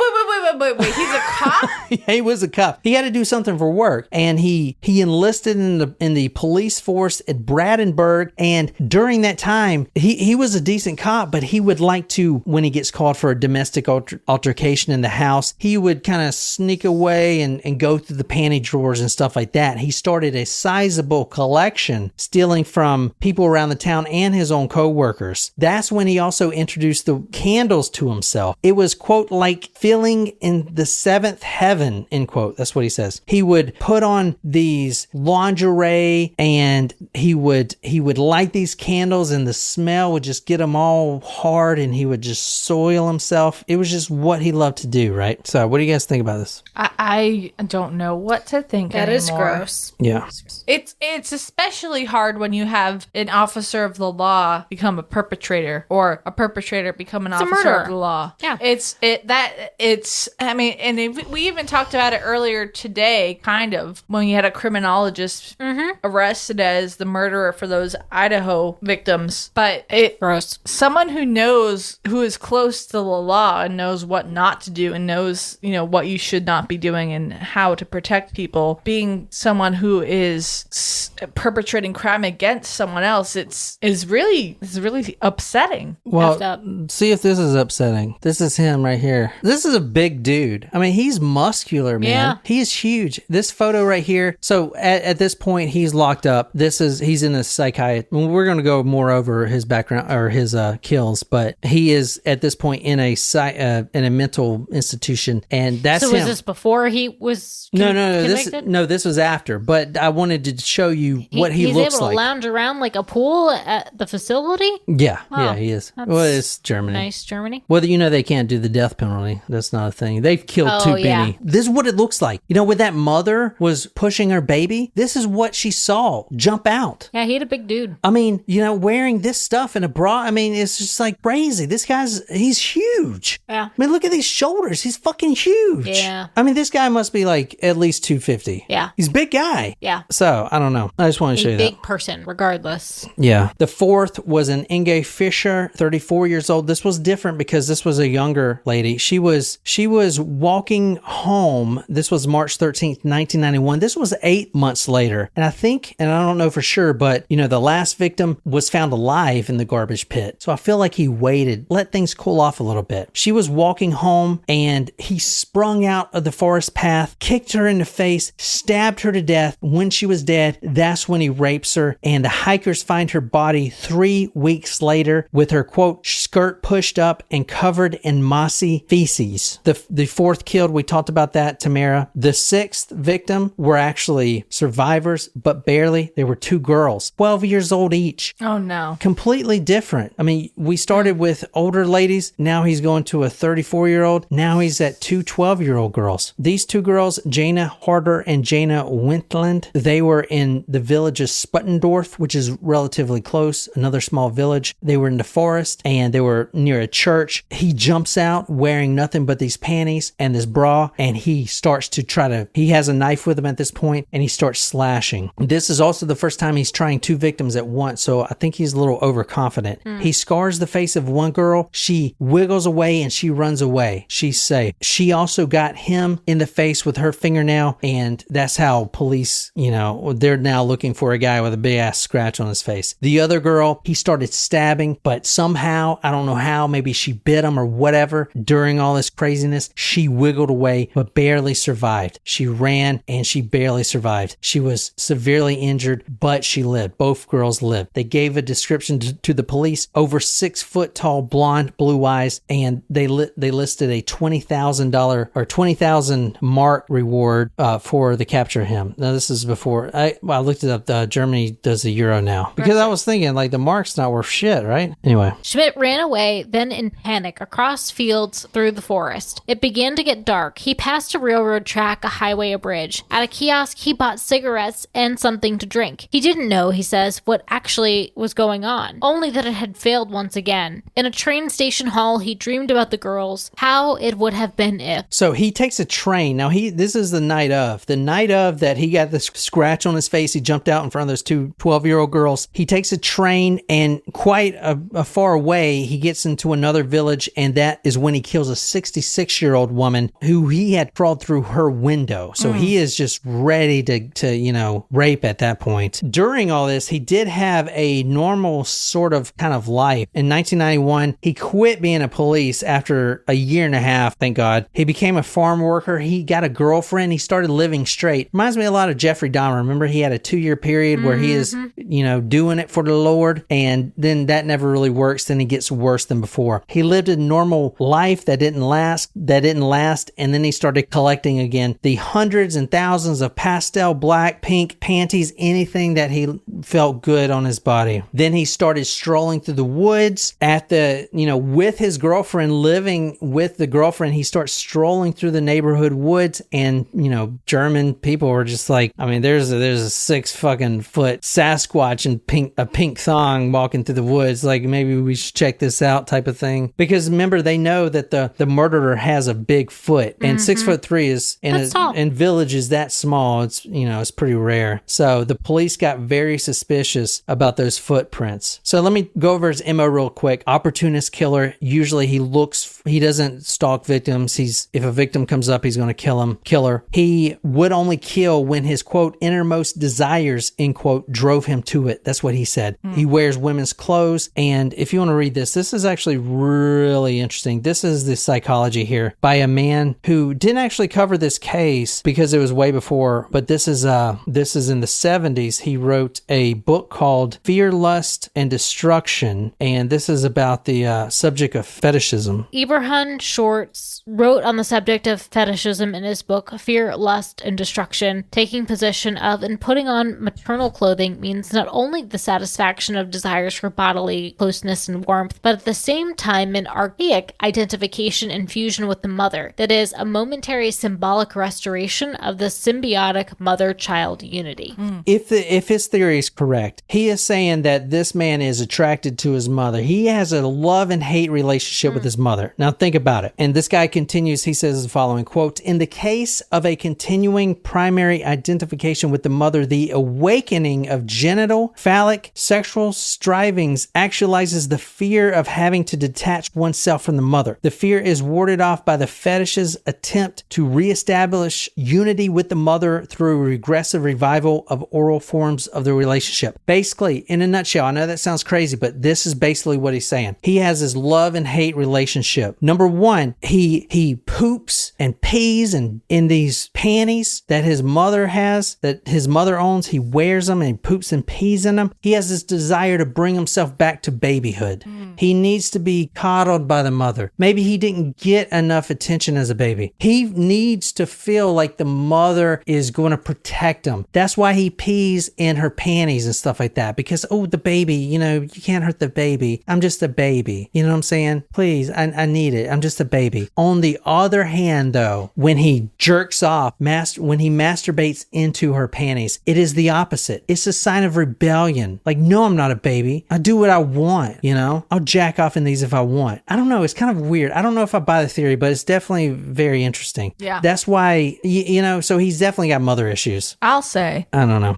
He's a cop? Yeah, he was a cop. He had to do something for work, and he enlisted in the police force at Brandenburg. And during that time, he was a decent cop, but he would like to, when he gets called for a domestic altercation in the house, he would kind of sneak away and go through the panty drawers and stuff like that. He started a sizable collection, stealing from people around the town and his own co-workers. That's when he also introduced the candles to himself. It was, quote, like feeling in the seventh heaven, end quote. That's what he says. He would put on these lingerie, and he would light these candles, and the smell would just get him all hard, and he would just soil himself. It was just what he loved to do, right? So what do you guys think about this? I don't know what to think That anymore. is gross. Yeah. It's especially hard when you have an officer of the law become a perpetrator, or a perpetrator become an officer murderer. of the law. Yeah. We even talked about it earlier today, kind of, when you had a criminologist arrested as the murderer for those Idaho victims. But Gross. someone who is close to the law and knows what not to do and knows, what you should not be doing and how to protect people, being someone who is perpetrating crime against someone else, is really upsetting. Well, see if this is upsetting. This is him right here. This is a big dude. I mean, he's muscular, man. Yeah. He is huge. This photo right here. So at this point, he's locked up. He's in a psychiatrist. We're going to go more over his background or his kills, but he is at this point in a mental institution, and that's So him. was this before he was No. convicted? This was after. But I wanted to show you what he he's looks able like. to lounge around like a pool at the facility? Yeah, Wow. he is. That's Well, it's Germany. Nice, Germany. Well, they can't do the death penalty. That's not a thing. They've killed too many. Yeah. This is what it looks like. When that mother was pushing her baby, this is what she saw jump out. Yeah, he had a big dude. I mean, wearing this stuff in a bra, I mean, it's just like crazy. This he's huge. Yeah. I mean, look at these shoulders. He's fucking huge. Yeah. I mean, this guy must be like at least 250. Yeah. He's a big guy. Yeah. So, I don't know. I just want to show A you big that. person, regardless. Yeah. The fourth was an Inge Fischer, 34 years old. This was different because this was a younger lady. She was walking home. This was March 13th, 1991. This was 8 months later. And I think, and I don't know for sure, but the last victim was found alive in the garbage pit. So I feel like he waited, let things cool off a little bit. She was walking home, and he sprung out of the forest path, kicked her in the face, stabbed her to death. When she was dead, that's when he rapes her, and the hikers find her body 3 weeks later with her, quote, skirt pushed up and covered in mossy feces. The fourth killed, we talked about that, Tamara. The sixth victim were actually survivors, but barely. They were 2 girls, 12 years old each. Oh, no. Completely different. I mean, we started with older ladies. Now he's going to a 34-year-old. Now he's at 2 12-year-old girls. These 2 girls, Jana Harder and Jana Wintland, they were in the village of Sputtendorf, which is relatively close, another small village. They were in the forest, and they were near a church. He jumps out wearing nothing but these panties and this bra, and he starts to he has a knife with him at this point, and he starts slashing. This is also the first time he's trying 2 victims at once, so I think he's a little overconfident. He scars the face of one girl. She wiggles away, and she runs away. She's safe. She also got him in the face with her fingernail, and that's how police, they're now looking for a guy with a big ass scratch on his face. The other girl, he started stabbing, but somehow, I don't know how, maybe she bit him or whatever. During all this craziness, she wiggled away, but barely survived. She ran, and she barely survived. She was severely injured, but she lived. Both girls lived. They gave a description to the police: over 6 foot tall, blonde, blue eyes, and they listed a $20,000 or 20,000 mark reward for the capture capture him. Now, this is before I looked it up. Germany does the euro now because I was thinking like the mark's not worth shit, right? Anyway, Schmidt ran away, then in panic, across fields through the forest. It began to get dark. He passed a railroad track, a highway, a bridge. At a kiosk, he bought cigarettes and something to drink. He didn't know, he says, what actually was going on, only that it had failed once again. In a train station hall, he dreamed about the girls, how it would have been if. So he takes a train. Now, this is the night of that he got the scratch on his face. He jumped out in front of those two 12-year-old girls. He takes a train, and quite a far away, he gets into another village, and that is when he kills a 66-year-old woman who he had crawled through her window. So he is just ready to rape at that point. During all this, he did have a normal sort of kind of life. In 1991, he quit being a police after a year and a half, thank God. He became a farm worker. He got a girlfriend. He started living straight. Reminds me a lot of Jeffrey Dahmer. Remember, he had a 2-year period where he is, doing it for the Lord, and then that never really works. Then he gets worse than before. He lived a normal life that didn't last, and then he started collecting again the hundreds and thousands of pastel black, pink panties, anything that he felt good on his body. Then he started strolling through the woods with his girlfriend, living with the girlfriend. He starts strolling through the neighborhood woods, and German people were just like, I mean, there's a 6 fucking foot Sasquatch in a pink thong walking through the woods. Like, maybe we should check this out, type of thing. Because remember, they know that the murderer has a big foot, and 6'3" is in villages that small. It's it's pretty rare. So the police got very suspicious about those footprints. So let me go over his MO real quick. Opportunist killer. Usually he doesn't stalk victims. If a victim comes up, he's going to kill him. Killer. He would only kill when his quote innermost desires, end quote, drove him to it. That's what he said. He wears women's clothes. And if you want to read this is actually really interesting. This is the psychology here by a man who didn't actually cover this case because it was way before, but this is in the 70s. He wrote a book called Fear, Lust, and Destruction, and this is about the subject of fetishism. Eberhard Schwartz wrote on the subject of fetishism in his book Fear, Lust, and Destruction. Taking possession of and putting on maternal clothing means not only the satisfaction of desires for bodily closeness and warmth, but at the same time an archaic identification and fusion with the mother, that is, a momentary symbolic restoration of the symbiotic mother-child unity. If his theory is correct, he is saying that this man is attracted to his mother. He has a love and hate relationship with his mother. Now think about it. And this guy continues, he says the following, quote, in the case of a continuing primary identification with the mother, the awakening of genital, phallic, sexual strivings actualizes the fear of having to detach oneself from the mother. The fear is warded off by the fetish's attempt to reestablish unity with the mother through a regressive revival of oral forms of the relationship. Basically, in a nutshell, I know that sounds crazy, but this is basically what he's saying. He has this love and hate relationship. Number one, he poops and pees in these panties that his mother has, that his mother owns. He wears them and he poops and pees in them. He has this desire to bring himself back to babyhood. He needs to be coddled by the mother. Maybe he didn't get enough attention as a baby. He needs to feel like the mother is going to protect him. That's why he pees in her panties and stuff like that. Because, the baby, you can't hurt the baby. I'm just a baby. You know what I'm saying? Please, I need it. I'm just a baby. On the other hand, though, when he jerks off, when he masturbates into her panties, it is the opposite. It's a sign of rebellion. Like, no, I'm not a baby. I do what I want, I'll jack off in these if I want. I don't know. It's kind of weird. I don't know if I buy the theory, but it's definitely very interesting. Yeah. That's why, so he's definitely got mother issues. I'll say. I don't know.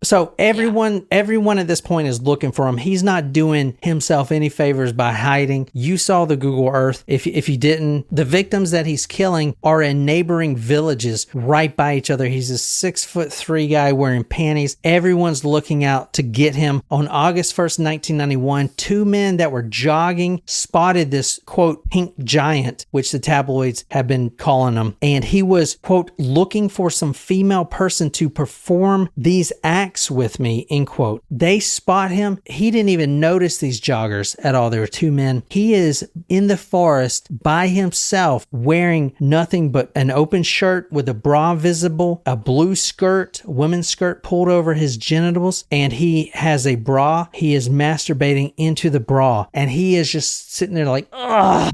So everyone at this point is looking for him. He's not doing himself any favors by hiding. You saw the Google Earth. If you didn't, the victims that he's killing are in neighboring villages right by each other. He's a 6'3" guy wearing panties. Everyone's looking out to get him. On August 1st, 1991, 2 men that were jogging spotted this, quote, pink giant, which the tabloids have been calling him. And he was, quote, looking for some female person to perform these acts with me, end quote. They spot him. He didn't even notice these joggers at all. There were 2 men. He is in the forest by himself wearing nothing but an open shirt with a bra visible visible, a blue skirt, women's skirt pulled over his genitals, and he has a bra. He is masturbating into the bra, and he is just sitting there like, ugh.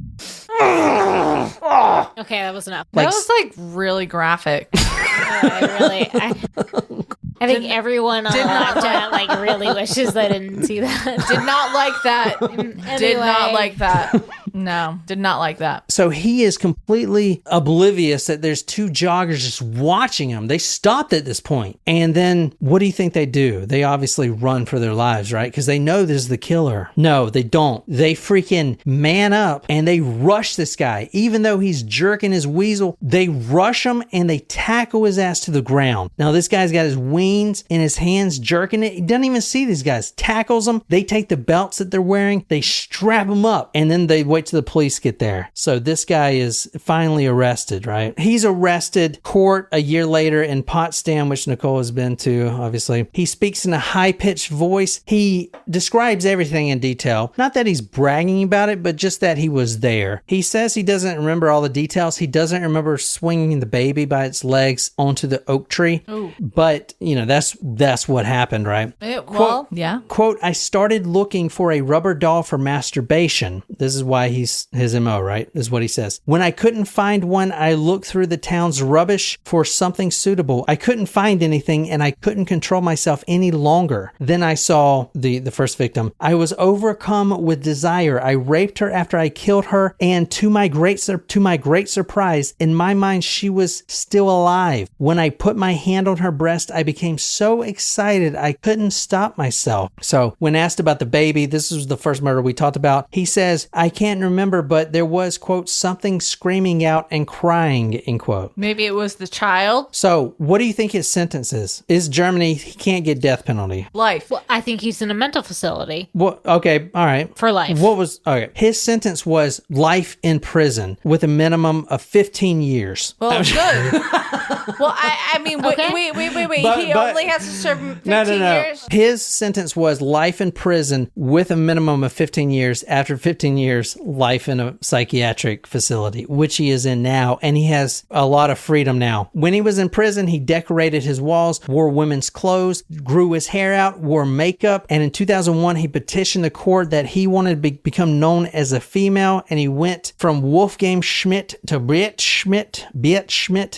Okay, that was enough. That was like really graphic. I think everyone on Snapchat like really wishes they didn't see that. Did not like that. Anyway. Did not like that. No, did not like that. So he is completely oblivious that there's two joggers just watching him. They stopped at this point. And then what do you think they do? They obviously run for their lives, right? Because they know this is the killer. No, they don't. They freaking man up and they rush this guy. Even though he's jerking his weasel, they rush him and they tackle his ass to the ground. Now this guy's got his wings in his hands jerking it. He doesn't even see these guys. Tackles them. They take the belts that they're wearing. They strap them up and then they wait till the police get there. So this guy is finally arrested, right? He's arrested, court a year later in Potsdam, which Nicole has been to, obviously. He speaks in a high-pitched voice. He describes everything in detail. Not that he's bragging about it, but just that he was there. He says he doesn't remember all the details. He doesn't remember swinging the baby by its legs onto the oak tree. Ooh. But, you know, that's what happened, right? Quote, I started looking for a rubber doll for masturbation. This is why he's his MO, right? This is what he says. When I couldn't find one, I looked through the town's rubbish for something suitable. I couldn't find anything and I couldn't control myself any longer. Then I saw the first victim. I was overcome with desire. I raped her after I killed her, and to my great surprise, in my mind, she was still alive. When I put my hand on her breast, I became so excited I couldn't stop myself. So when asked about the baby, this was the first murder we talked about. He says, I can't remember, but there was, quote, something screaming out and crying, end quote. Maybe it was the child. So what do you think his sentence is? Is Germany, he can't get death penalty? Life. Well, I think he's in a mental facility. Well, okay, all right. For life. His sentence was life in prison with a minimum of 15 years. Well, good. Well, I mean, wait. He only has to serve 15 years? His sentence was life in prison with a minimum of 15 years. After 15 years, life in a psychiatric facility, which he is in now, and he has a lot of freedom now. When he was in prison, he decorated his walls, wore women's clothes, grew his hair out, wore makeup, and in 2001, he petitioned the court that he wanted to become known as a female, and he went from Wolfgang Schmidt to Beate Schmidt,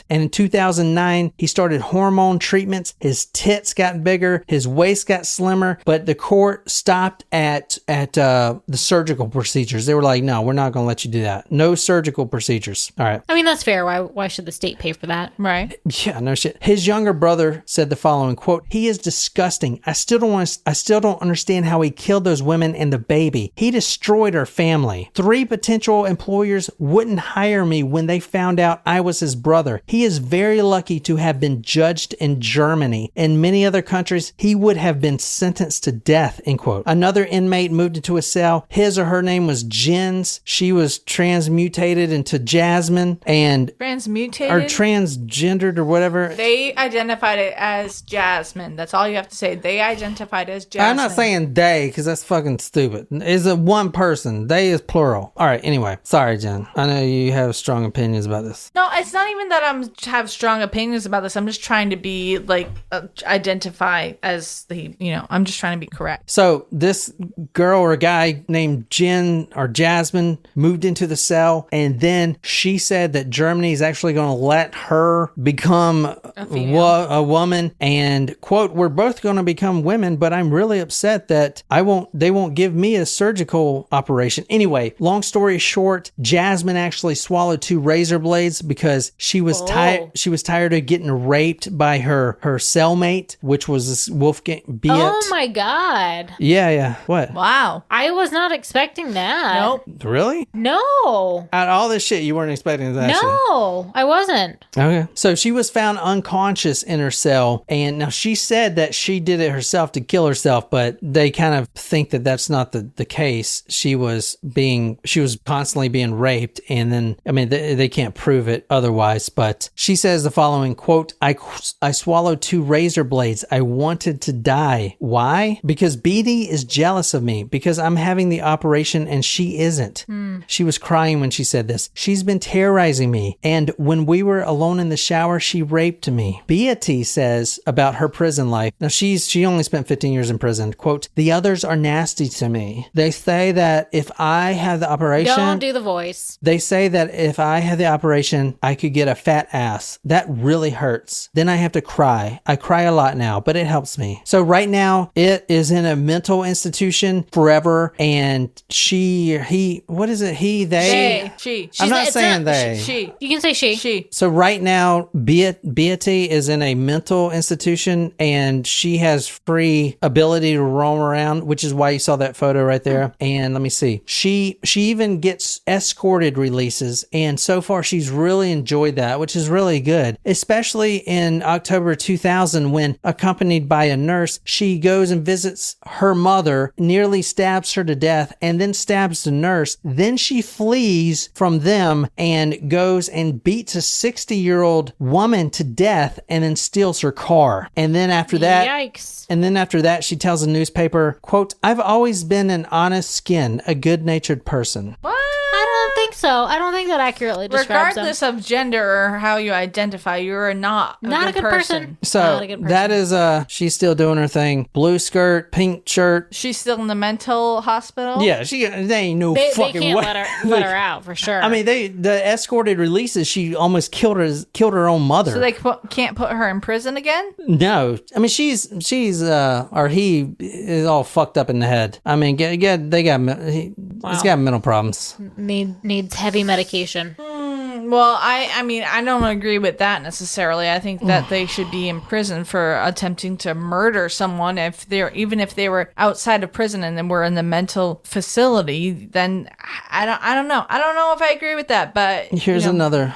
and in 2009, he started hormone treatments. His tits got bigger, his waist got slimmer, but the court stopped at the surgical procedures. They were like, no, we're not going to let you do that. No surgical procedures. All right. I mean, that's fair. Why should the state pay for that? Right. Yeah, no shit. His younger brother said the following, quote, he is disgusting. I still don't understand how he killed those women and the baby. He destroyed our family. 3 potential employers wouldn't hire me when they found out I was his brother. He is very lucky to have been judged in Germany. In many other countries, he would have been sentenced to death, end quote. Another inmate moved into a cell. His or her name was Jens. She was transmutated into Jasmine and transmutated or transgendered or whatever. They identified it as Jasmine. That's all you have to say. They identified as Jasmine. I'm not saying they because that's fucking stupid. It's a one person. They is plural. All right. Anyway, sorry, Jen. I know you have strong opinions about this. No, it's not even that have strong opinions about this. I'm just trying to be like identify as I'm just trying to be correct. So this girl or guy named Jen or Jasmine moved into the cell, and then she said that Germany is actually going to let her become a woman, and quote, we're both going to become women, but I'm really upset that they won't give me a surgical operation. Anyway, long story short, Jasmine actually swallowed 2 razor blades because she was tired. She was tired of getting raped by her cellmate, which was this Wolfgang Beate. Oh my God. Yeah. What? Wow. I was not expecting that. Nope. Really? No. Out of all this shit, you weren't expecting that. No, I wasn't. Okay. So she was found unconscious in her cell, and now she said that she did it herself to kill herself, but they kind of think that that's not the case. She was constantly being raped, and then, I mean, they can't prove it otherwise, but she says the following, quote, I swallowed 2 razor blades. I wanted to die. Why? Because Beate is jealous of me because I'm having the operation and she isn't. She was crying when she said this. She's been terrorizing me. And when we were alone in the shower, she raped me. Beate says about her prison life. Now, she only spent 15 years in prison. Quote, the others are nasty to me. They say that if I have the operation... Don't do the voice. They say that if I had the operation, I could get a fat ass. That really hurts. Then I have to cry. I cry a lot now, but it helps me. So right now, it is in a mental institution forever. And what is it? He, they? She. I'm not saying they. She. You can say she. She. So right now, Beate is in a mental institution and she has free ability to roam around, which is why you saw that photo right there. And let me see. She even gets escorted releases. And so far, she's really enjoyed that, which is really good. Especially in October 2000, when accompanied by a nurse, she goes and visits her mother, nearly stabs her to death, and then stabs the nurse. Then she flees from them and goes and beats a 60-year-old woman to death and then steals her car. And then after that, yikes. And then after that, she tells a newspaper, quote, I've always been an honest skin, a good-natured person. What? I don't think so. I don't think that accurately describes Regardless them. of gender or how you identify, you're not a good person. So Not a good person. that is, she's still doing her thing. Blue skirt, pink shirt. She's still in the mental hospital? Yeah, they ain't no They fucking can't way. let her out for sure. I mean, the escorted releases, she almost killed her own mother. So they can't put her in prison again? No, I mean she's or he is all fucked up in the head. I mean, he's got mental problems. Needs heavy medication. Well, I mean, I don't agree with that necessarily. I think that they should be in prison for attempting to murder someone even if they were outside of prison and then were in the mental facility. Then I don't know. I don't know if I agree with that. But here's another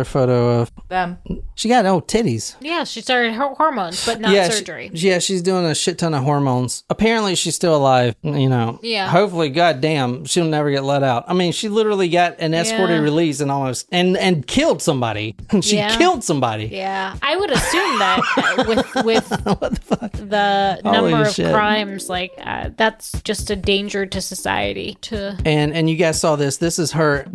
photo of them. She got titties. Yeah, she started hormones, but not surgery. She's doing a shit ton of hormones. Apparently, she's still alive. Yeah. Hopefully, goddamn, she'll never get let out. I mean, she literally got an escorted release and almost and killed somebody. She killed somebody. Yeah, I would assume that with What the fuck? the Holy number of shit. crimes, that's just a danger to society. And you guys saw this. This is her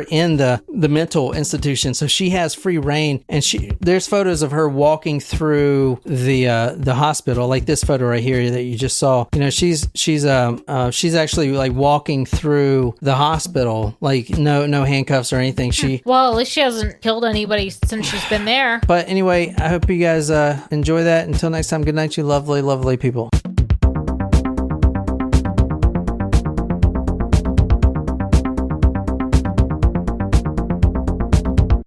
in the mental institution. So she has free reign, and there's photos of her walking through the hospital, like this photo right here that you just saw. She's actually like walking through the hospital, like no handcuffs or anything. Well, at least she hasn't killed anybody since she's been there. But anyway, I hope you guys enjoy that. Until next time, good night, you lovely, lovely people.